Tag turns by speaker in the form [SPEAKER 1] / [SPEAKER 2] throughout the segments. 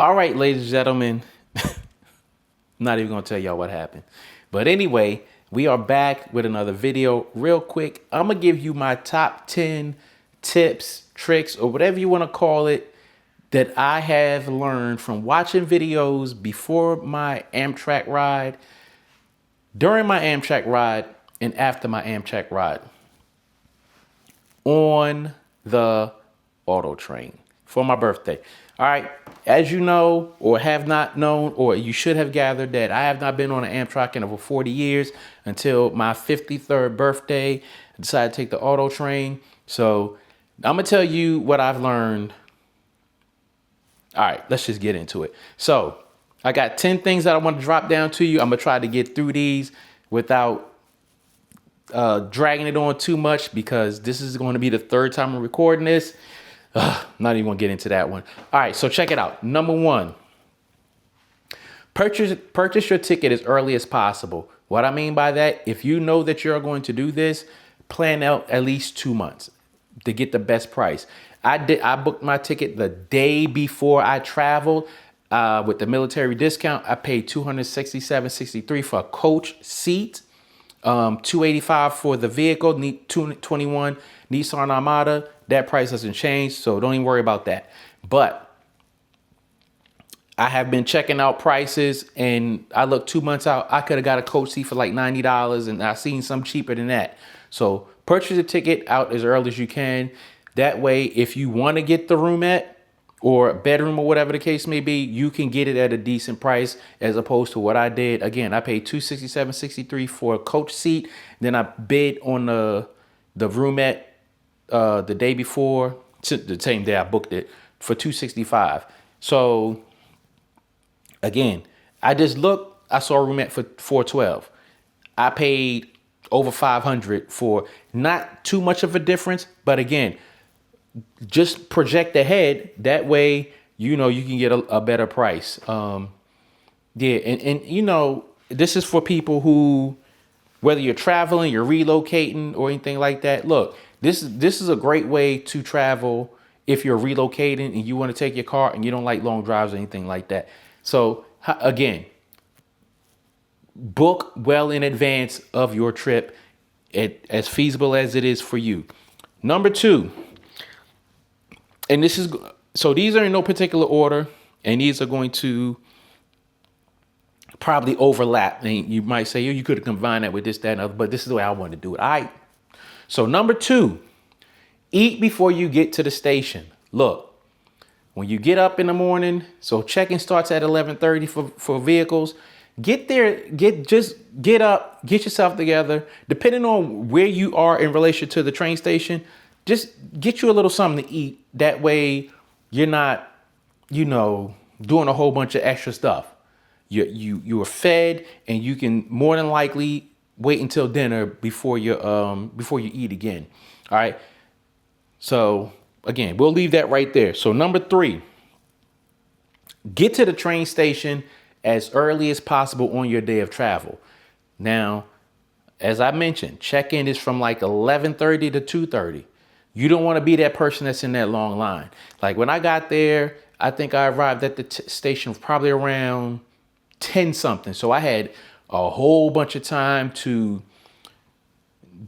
[SPEAKER 1] All right, ladies and gentlemen, I'm not even gonna tell y'all what happened. But anyway, we are back with another video. Real quick, I'm gonna give you my top 10 tips, tricks, or whatever you wanna call it, that I have learned from watching videos before my Amtrak ride, during my Amtrak ride, and after my Amtrak ride on the auto train for my birthday. All right. As you know, or have not known, or you should have gathered, that I have not been on an Amtrak in over 40 years. Until my 53rd birthday, I decided to take the auto train. So I'm going to tell you what I've learned. All right, let's just get into it. So I got 10 things that I want to drop down to you. I'm going to try to get through these without dragging it on too much, because this is going to be the third time I'm recording this. Not even gonna get into that one. All right, so check it out. Number one, purchase your ticket as early as possible. What I mean by that, if you know that you're going to do this, plan out at least 2 months to get the best price. I booked my ticket the day before I traveled with the military discount. I paid $267.63 for a coach seat. $285 for the vehicle, 221 Nissan Armada. That price hasn't changed, so don't even worry about that. But I have been checking out prices, and I looked 2 months out. I could have got a coach seat for like $90, and I've seen some cheaper than that. So purchase a ticket out as early as you can. That way, if you want to get the roomette or bedroom or whatever the case may be, you can get it at a decent price, as opposed to what I did. Again, I paid $267.63 for a coach seat. Then I bid on the roomette the day before, the same day I booked it, for $265. So again, I just looked, I saw a roomette for $412. I paid over $500 for not too much of a difference, but again, just project ahead. That way, you know, you can get a better price. Yeah. And you know, this is for people who, whether you're traveling, you're relocating or anything like that. Look, this is a great way to travel if you're relocating and you want to take your car and you don't like long drives or anything like that. So again, book well in advance of your trip, as feasible as it is for you. Number two, and this is, so these are in no particular order, and these are going to probably overlap. And you might say, oh, you could have combined that with this, that, and other, but this is the way I want to do it. All right. So number two, eat before you get to the station. Look, when you get up in the morning, so check-in starts at 11:30 for vehicles. Get there, get up, get yourself together. Depending on where you are in relation to the train station, just get you a little something to eat. That way you're not, you know, doing a whole bunch of extra stuff. You are fed, and you can more than likely wait until dinner before you eat again. All right. So again, we'll leave that right there. So number three, get to the train station as early as possible on your day of travel. Now, as I mentioned, check-in is from like 11:30 to 2:30. You don't want to be that person that's in that long line. Like when I got there, I think I arrived at the station probably around 10 something. So I had a whole bunch of time to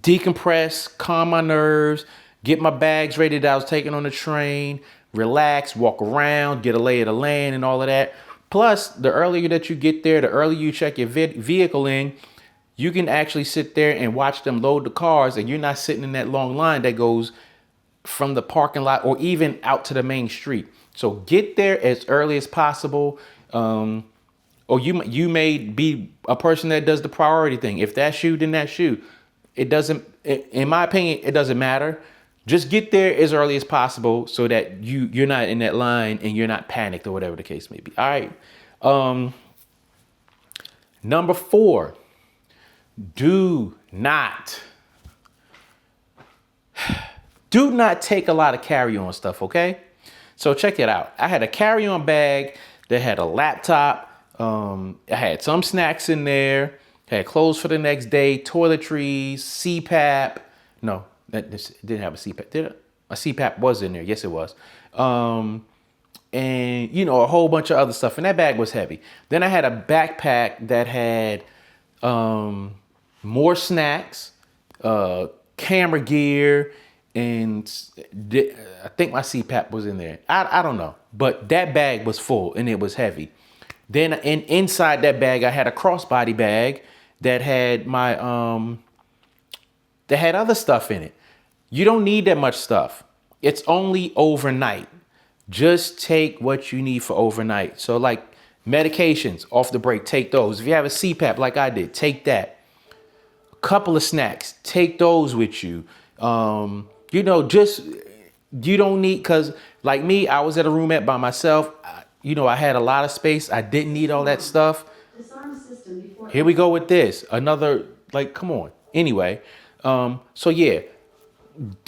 [SPEAKER 1] decompress, calm my nerves, get my bags ready that I was taking on the train, relax, walk around, get a lay of the land and all of that. Plus, the earlier that you get there, the earlier you check your vehicle in, you can actually sit there and watch them load the cars, and you're not sitting in that long line that goes from the parking lot or even out to the main street. So get there as early as possible. Or you may be a person that does the priority thing. If that's you, then that's you. It doesn't, in my opinion, it doesn't matter. Just get there as early as possible so that you're not in that line and you're not panicked or whatever the case may be. All right. Number four, do not take a lot of carry-on stuff, okay? So check it out. I had a carry-on bag that had a laptop. I had some snacks in there, had clothes for the next day, toiletries, CPAP. No, this didn't have a CPAP. Did it? A CPAP was in there. Yes, it was. and a whole bunch of other stuff. And that bag was heavy. Then I had a backpack that had more snacks, camera gear, and I think my CPAP was in there. I don't know, but that bag was full and it was heavy. Then inside that bag, I had a crossbody bag that had my that had other stuff in it. You don't need that much stuff. It's only overnight. Just take what you need for overnight. So like medications off the break, take those. If you have a CPAP like I did, take that. A couple of snacks, take those with you. Just you don't need, because like me, I was at a roomette by myself. I had a lot of space. I didn't need all that stuff. Here we go with this. Another, like, come on. Anyway, so yeah,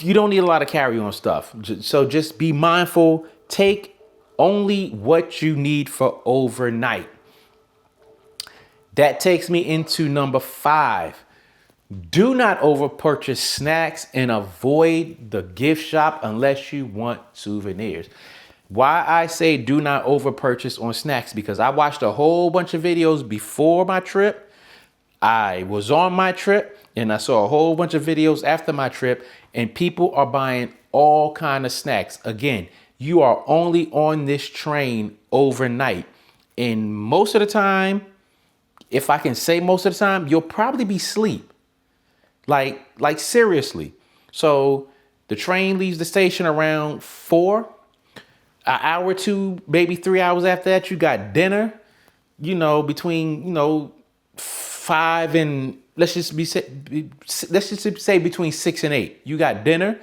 [SPEAKER 1] you don't need a lot of carry-on stuff. So just be mindful. Take only what you need for overnight. That takes me into number 5. Do not overpurchase snacks and avoid the gift shop unless you want souvenirs. Why I say do not overpurchase on snacks, because I watched a whole bunch of videos before my trip. I was on my trip and I saw a whole bunch of videos after my trip, and people are buying all kind of snacks. Again, you are only on this train overnight. And most of the time, if I can say most of the time, you'll probably be asleep. Like seriously. So the train leaves the station around 4, an hour or 2, maybe 3 hours after that, you got dinner, between, 5 and let's just say between 6 and 8, you got dinner,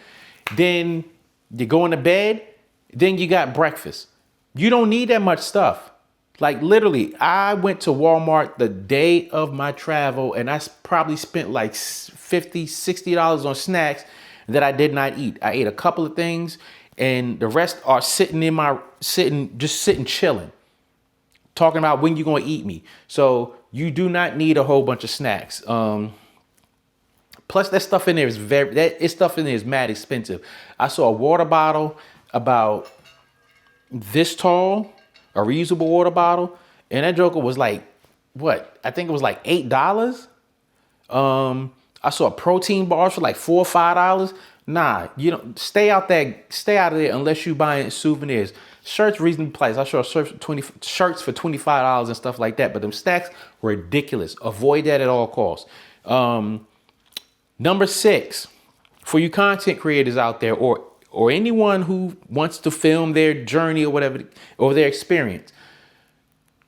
[SPEAKER 1] then you're going to bed, then you got breakfast. You don't need that much stuff. Like literally, I went to Walmart the day of my travel and I probably spent like $50, $60 on snacks that I did not eat. I ate a couple of things and the rest are sitting chilling, talking about when you're going to eat me. So you do not need a whole bunch of snacks. Plus that stuff in there is mad expensive. I saw a water bottle about this tall, a reusable water bottle, and that joker was like, what? I think it was like $8. I saw protein bars for like $4 or $5. Nah, stay out of there unless you buying souvenirs. Shirts reasonably priced. I saw shirts for $25 and stuff like that, but them stacks were ridiculous. Avoid that at all costs. Number 6, for you content creators out there, or anyone who wants to film their journey or whatever, or their experience,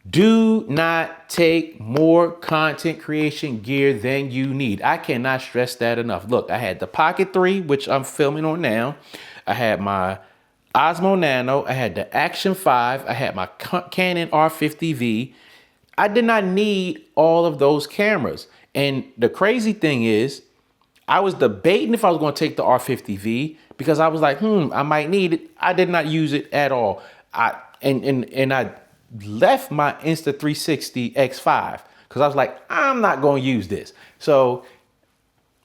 [SPEAKER 1] do not take more content creation gear than you need. I cannot stress that enough. Look, I had the Pocket 3, which I'm filming on now. I had my Osmo Nano. I had the Action 5. I had my Canon R50V. I did not need all of those cameras. And the crazy thing is, I was debating if I was going to take the R50V because I was like, I might need it. I did not use it at all. I left my Insta360 X5 because I was like, I'm not going to use this. So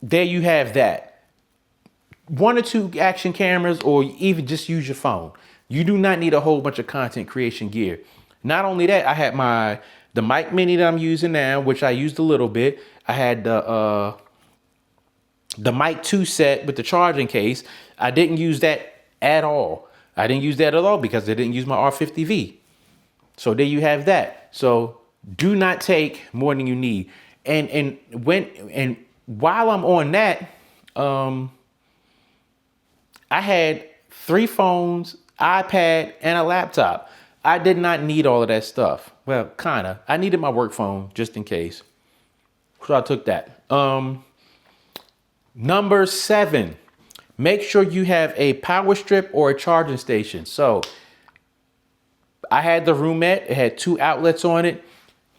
[SPEAKER 1] there you have that. 1 or 2 action cameras, or even just use your phone. You do not need a whole bunch of content creation gear. Not only that, I had the mic mini that I'm using now, which I used a little bit. I had the mic 2 set with the charging case. I didn't use that at all. Because I didn't use my R50V. So there you have that. So do not take more than you need. And while I'm on that, I had 3 phones, iPad, and a laptop. I did not need all of that stuff. Well, kind of. I needed my work phone just in case. So I took that. Number 7, make sure you have a power strip or a charging station. So I had the roomette. It had 2 outlets on it.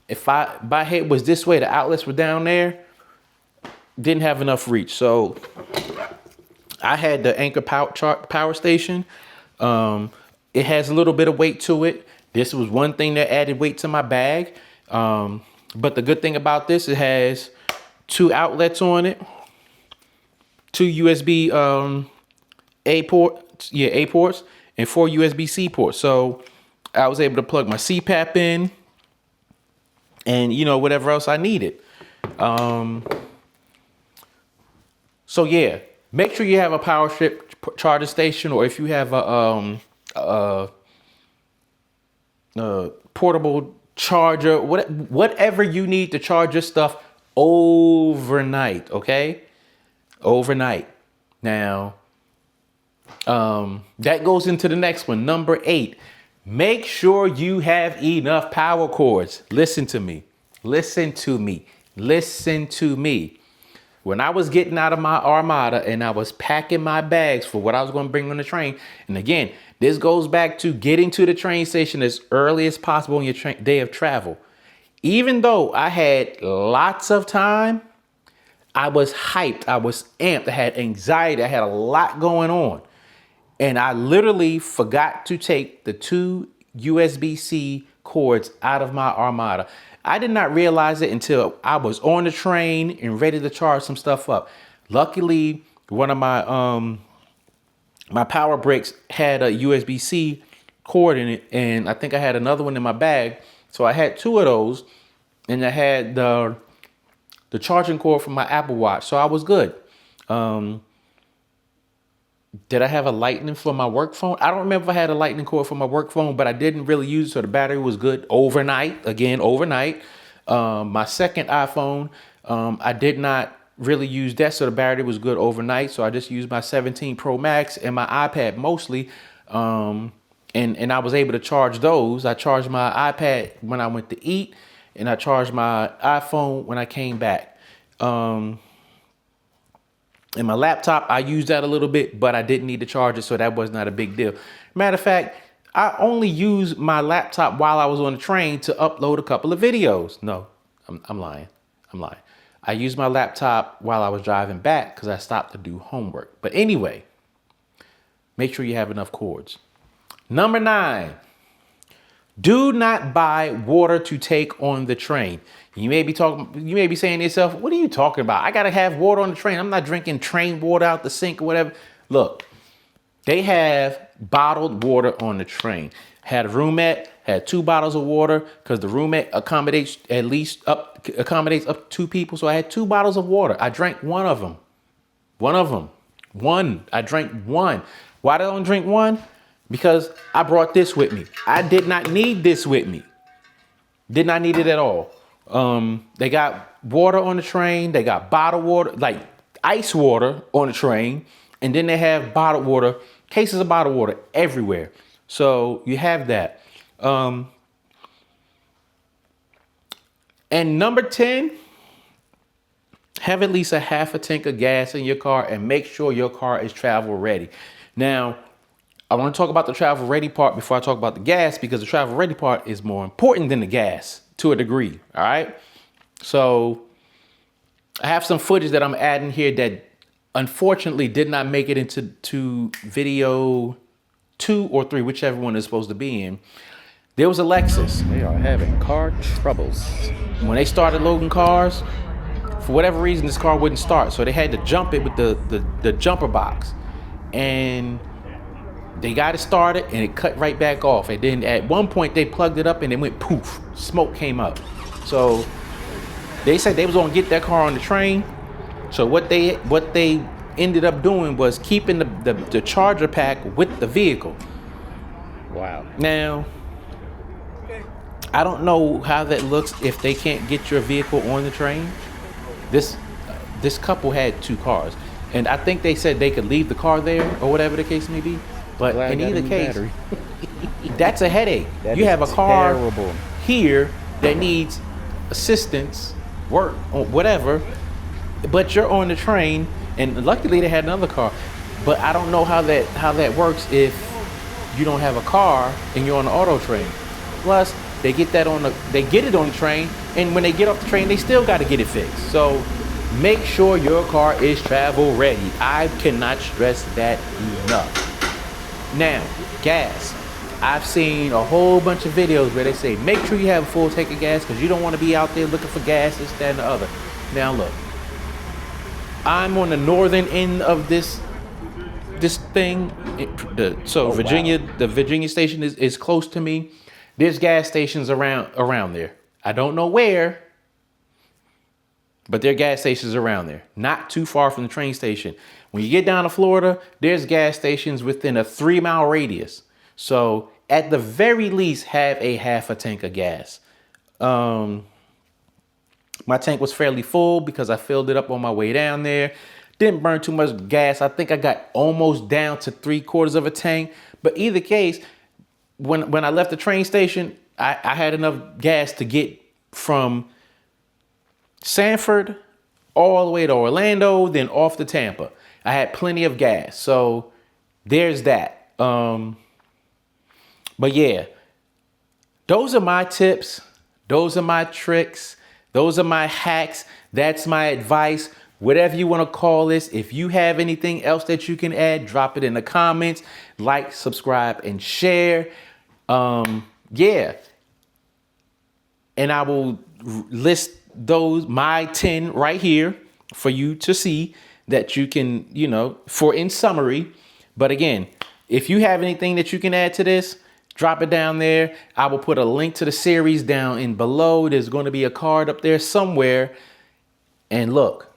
[SPEAKER 1] If my head was this way, the outlets were down there. Didn't have enough reach. So I had the Anchor power station. It has a little bit of weight to it. This was one thing that added weight to my bag. But the good thing about this, it has 2 outlets on it. 2 USB A ports, and 4 USB-C ports. So I was able to plug my CPAP in and, you know, whatever else I needed. So yeah, make sure you have a power strip charger station, or if you have a portable charger, whatever you need to charge your stuff overnight, okay? Overnight. Now, that goes into the next one, number 8. Make sure you have enough power cords. Listen to me. Listen to me. Listen to me. When I was getting out of my Armada and I was packing my bags for what I was going to bring on the train, and again, this goes back to getting to the train station as early as possible on your day of travel. Even though I had lots of time, I was hyped, I was amped, I had anxiety, I had a lot going on. And I literally forgot to take the 2 USB-C cords out of my Armada. I did not realize it until I was on the train and ready to charge some stuff up. Luckily, one of my my power bricks had a USB-C cord in it, and I think I had another one in my bag. So I had 2 of those, and I had the charging cord from my Apple Watch. So I was good. Did I have a lightning for my work phone? I don't remember if I had a lightning cord for my work phone, but I didn't really use it, so the battery was good overnight. Again, overnight. My second iPhone, I did not really use that, so the battery was good overnight. So I just used my 17 Pro Max and my iPad mostly. And I was able to charge those. I charged my iPad when I went to eat, and I charged my iPhone when I came back. And my laptop, I used that a little bit, but I didn't need to charge it, so that was not a big deal. Matter of fact, I only used my laptop while I was on the train to upload a couple of videos. No, I'm lying. I'm lying. I used my laptop while I was driving back because I stopped to do homework. But anyway, make sure you have enough cords. Number 9, do not buy water to take on the train. You may be saying to yourself, what are you talking about? I got to have water on the train. I'm not drinking train water out the sink or whatever. Look, they have bottled water on the train. Had a roomette, had 2 bottles of water because the roomette accommodates up to 2 people. So I had 2 bottles of water. I drank one of them. I drank one. Why did I only drink one? Because I brought this with me. I did not need this with me. Did not need it at all. They got water on the train. They got bottled water, like ice water on the train. And then they have bottled water, cases of bottled water everywhere. So you have that. And number 10, have at least a half a tank of gas in your car and make sure your car is travel ready. Now, I want to talk about the travel ready part before I talk about the gas, because the travel ready part is more important than the gas to a degree. All right. So I have some footage that I'm adding here that unfortunately did not make it into video 2 or 3, whichever one is supposed to be in. There was a Lexus.
[SPEAKER 2] They are having car troubles.
[SPEAKER 1] When they started loading cars, for whatever reason, this car wouldn't start. So they had to jump it with the jumper box. And they got it started and it cut right back off. And then at one point they plugged it up and it went poof, smoke came up. So they said they was gonna get that car on the train. So what they ended up doing was keeping the charger pack with the vehicle.
[SPEAKER 2] Wow.
[SPEAKER 1] Now, I don't know how that looks if they can't get your vehicle on the train. This couple had 2 cars. And I think they said they could leave the car there or whatever the case may be. But in either case, that's a headache. You have a car here that needs assistance, work, or whatever, but you're on the train, and luckily they had another car. But I don't know how that works if you don't have a car and you're on the auto train. Plus, they get it on the train, and when they get off the train, they still got to get it fixed. So make sure your car is travel ready. I cannot stress that enough. Now, gas. I've seen a whole bunch of videos where they say, make sure you have a full tank of gas because you don't want to be out there looking for gas, this, that, and the other. Now, look. I'm on the northern end of this this thing,
[SPEAKER 2] Oh, wow.
[SPEAKER 1] The Virginia station is close to me. There's gas stations around there. I don't know where, but there are gas stations around there, not too far from the train station. When you get down to Florida, there's gas stations within a 3 mile radius. So at the very least, have a half a tank of gas. My tank was fairly full because I filled it up on my way down there. Didn't burn too much gas. I think I got almost down to 3/4 of a tank. But either case, when I left the train station, I had enough gas to get from Sanford all the way to Orlando, then off to Tampa. I had plenty of gas. So there's that. But yeah, those are my tips. Those are my tricks. Those are my hacks. That's my advice. Whatever you want to call this. If you have anything else that you can add, drop it in the comments. Like, subscribe, and share. Yeah. And I will list my 10 right here for you to see that you can, for in summary. But again, if you have anything that you can add to this, drop it down there. I will put a link to the series down in below. There's going to be a card up there somewhere. And look,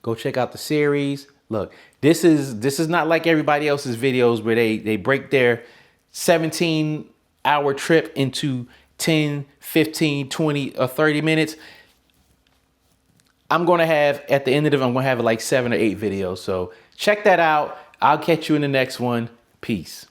[SPEAKER 1] go check out the series. Look, this is not like everybody else's videos where they break their 17-hour trip into 10, 15, 20, or 30 minutes. I'm going to have, at the end of it, I'm going to have like 7 or 8 videos. So check that out. I'll catch you in the next one. Peace.